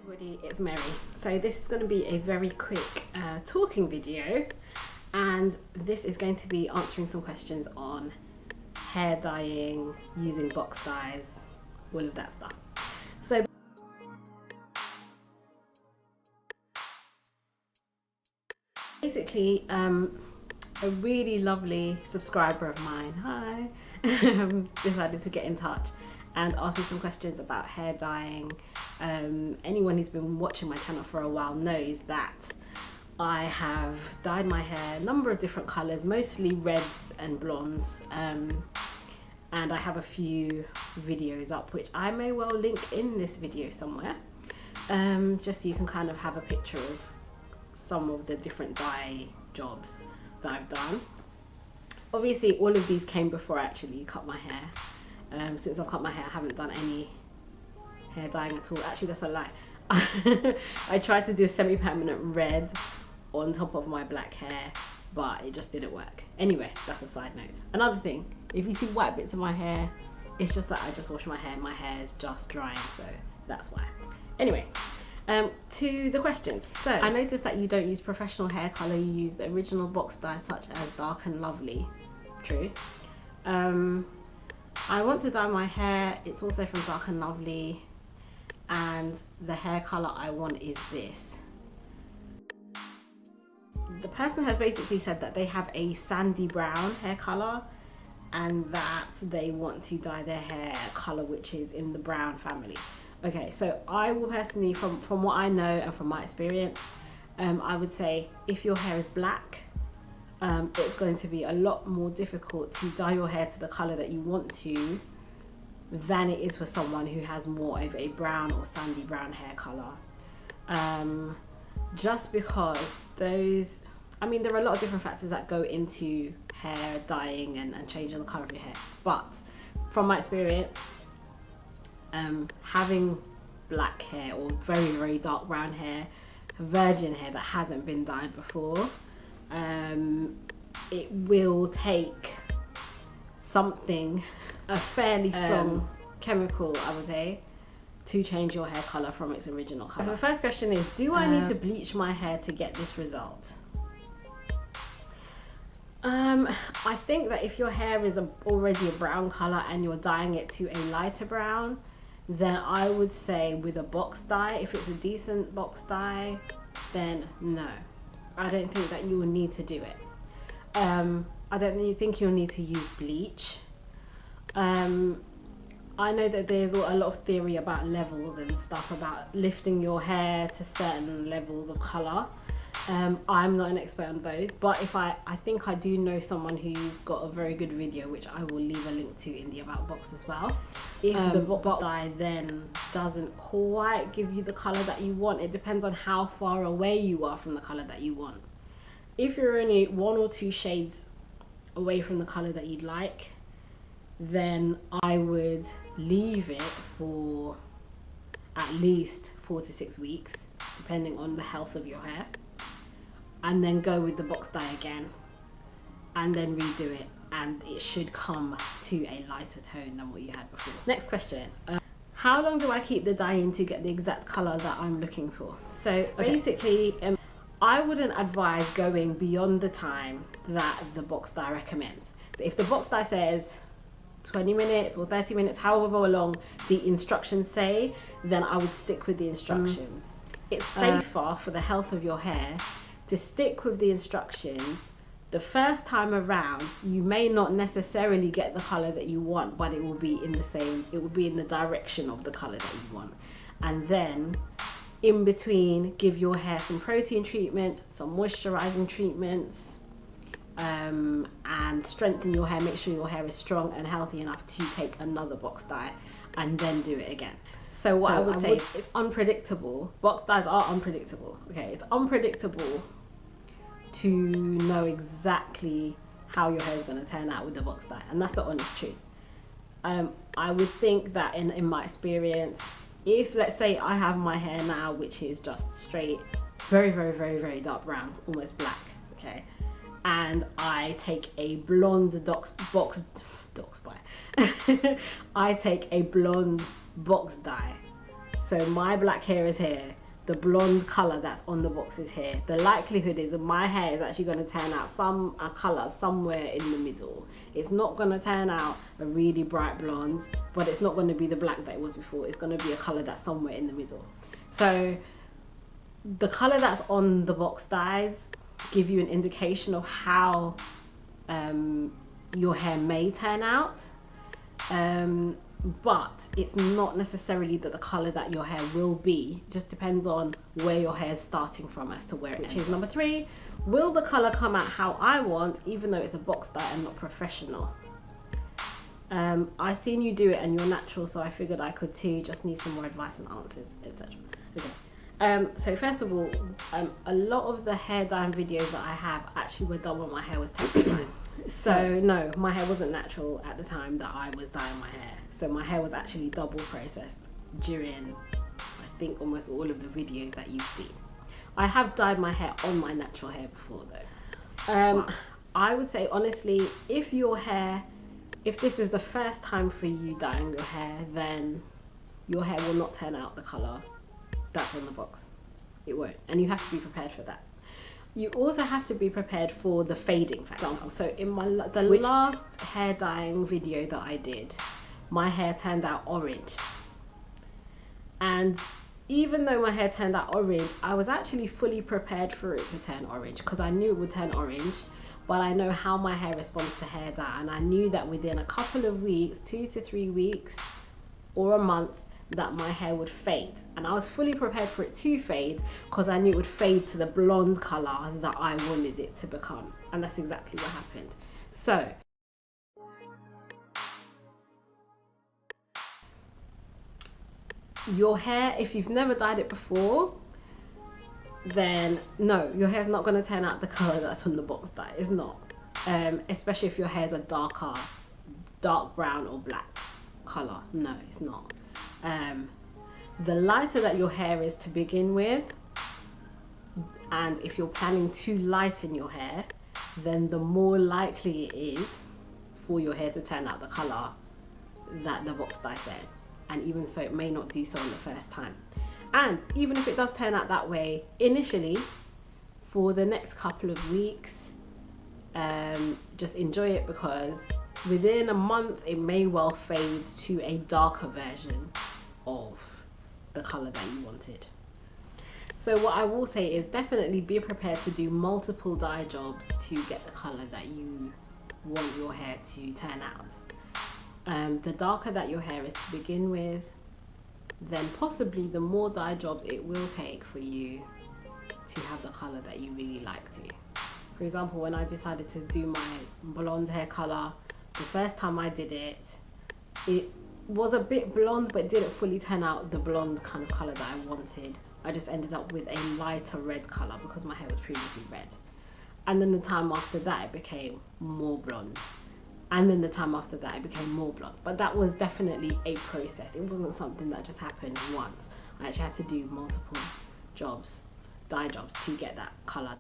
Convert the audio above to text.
Everybody, it's Mary. So this is going to be a very quick talking video, and this is going to be answering some questions on hair dyeing, using box dyes, all of that stuff. So basically, a really lovely subscriber of mine, hi, decided to get in touch and ask me some questions about hair dyeing. Anyone who's been watching my channel for a while knows that I have dyed my hair a number of different colours, mostly reds and blondes, and I have a few videos up which I may well link in this video somewhere, just so you can kind of have a picture of some of the different dye jobs that I've done. Obviously all of these came before I actually cut my hair. Since I've cut my hair, I haven't done any hair dyeing at all. Actually, that's a lie. I tried to do a semi-permanent red on top of my black hair, but it just didn't work. Anyway, that's a side note. Another thing, if you see white bits of my hair, it's just that I just washed my hair. My hair is just drying, so that's why. Anyway, to the questions. So I noticed that you don't use professional hair color, you use the original box dye such as Dark and Lovely. True. I want to dye my hair, it's also from Dark and Lovely, and the hair color I want is this. The person has basically said that they have a sandy brown hair color and that they want to dye their hair color which is in the brown family. Okay, so I will personally, from what I know and from my experience, I would say if your hair is black, it's going to be a lot more difficult to dye your hair to the color that you want to than it is for someone who has more of a brown or sandy brown hair color. Just because those, I mean, there are a lot of different factors that go into hair dyeing and changing the color of your hair, but from my experience, having black hair or very dark brown hair, virgin hair that hasn't been dyed before, it will take something, a fairly strong chemical, I would say, to change your hair color from its original color. The first question is, do I need to bleach my hair to get this result? I think that if your hair is already a brown color and you're dyeing it to a lighter brown, then I would say with a box dye, if it's a decent box dye, then no. I don't think that you will need to do it. I don't think you'll need to use bleach. I know that there's a lot of theory about levels and stuff, about lifting your hair to certain levels of colour. I'm not an expert on those, but if I think I do know someone who's got a very good video, which I will leave a link to in the about box as well. If the box dye then doesn't quite give you the colour that you want, it depends on how far away you are from the colour that you want. If you're only 1 or 2 shades away from the colour that you'd like, then I would leave it for at least 4 to 6 weeks, depending on the health of your hair, and then go with the box dye again and then redo it, and it should come to a lighter tone than what you had before. Next question. How long do I keep the dye in to get the exact colour that I'm looking for? So basically, I wouldn't advise going beyond the time that the box dye recommends. So if the box dye says 20 minutes or 30 minutes, however long the instructions say, then I would stick with the instructions. It's safer for the health of your hair to stick with the instructions. The first time around, you may not necessarily get the color that you want, but it will be in the same, it will be in the direction of the color that you want. And then in between, give your hair some protein treatments, some moisturizing treatments, and strengthen your hair. Make sure your hair is strong and healthy enough to take another box dye and then do it again. So what I would say, it's unpredictable. Box dyes are unpredictable. Okay, it's unpredictable to know exactly how your hair is going to turn out with the box dye, and that's the honest truth. I would think that in my experience, if let's say I have my hair now which is just straight, very dark brown, almost black, okay, and I take a blonde I take a blonde box dye, so my black hair is here the blonde color that's on the boxes here, the likelihood is that my hair is actually going to turn out a color somewhere in the middle. It's not going to turn out a really bright blonde, but it's not going to be the black that it was before. It's going to be a color that's somewhere in the middle. So the color that's on the box dyes give you an indication of how your hair may turn out, but it's not necessarily that the color that your hair will be. It just depends on where your hair is starting from as to where it is. Number 3, will the color come out how I want even though it's a box dye and not professional? I've seen you do it and you're natural, so I figured I could too. Just need some more advice and answers, etc. Okay. So first of all, a lot of the hair dyeing videos that I have actually were done when my hair was texturized. So no, my hair wasn't natural at the time that I was dyeing my hair. So my hair was actually double processed during, I think, almost all of the videos that you've seen. I have dyed my hair on my natural hair before though. Wow. I would say honestly, if this is the first time for you dyeing your hair, then your hair will not turn out the colour that's on the box. It won't, and you have to be prepared for that. You also have to be prepared for the fading, for example. So in the last hair dyeing video that I did, my hair turned out orange. And even though my hair turned out orange, I was actually fully prepared for it to turn orange because I knew it would turn orange, but I know how my hair responds to hair dye, and I knew that within a couple of weeks, 2 to 3 weeks or a month, that my hair would fade. And I was fully prepared for it to fade because I knew it would fade to the blonde color that I wanted it to become. And that's exactly what happened. So your hair, if you've never dyed it before, then no, your hair's not going to turn out the color that's on the box dye. It's not. Especially if your hair's a dark brown or black color. No, it's not. The lighter that your hair is to begin with, and if you're planning to lighten your hair, then the more likely it is for your hair to turn out the color that the box dye says. And even so, it may not do so on the first time. And even if it does turn out that way initially, for the next couple of weeks, just enjoy it, because within a month it may well fade to a darker version of the color that you wanted. So what I will say is definitely be prepared to do multiple dye jobs to get the color that you want your hair to turn out. The darker that your hair is to begin with, then possibly the more dye jobs it will take for you to have the color that you really like to. For example, when I decided to do my blonde hair color, the first time I did it, it was a bit blonde, but it didn't fully turn out the blonde kind of color that I wanted. I just ended up with a lighter red color because my hair was previously red. And then the time after that, it became more blonde. And then the time after that, it became more blonde. But that was definitely a process. It wasn't something that just happened once. I actually had to do multiple jobs, dye jobs, to get that color.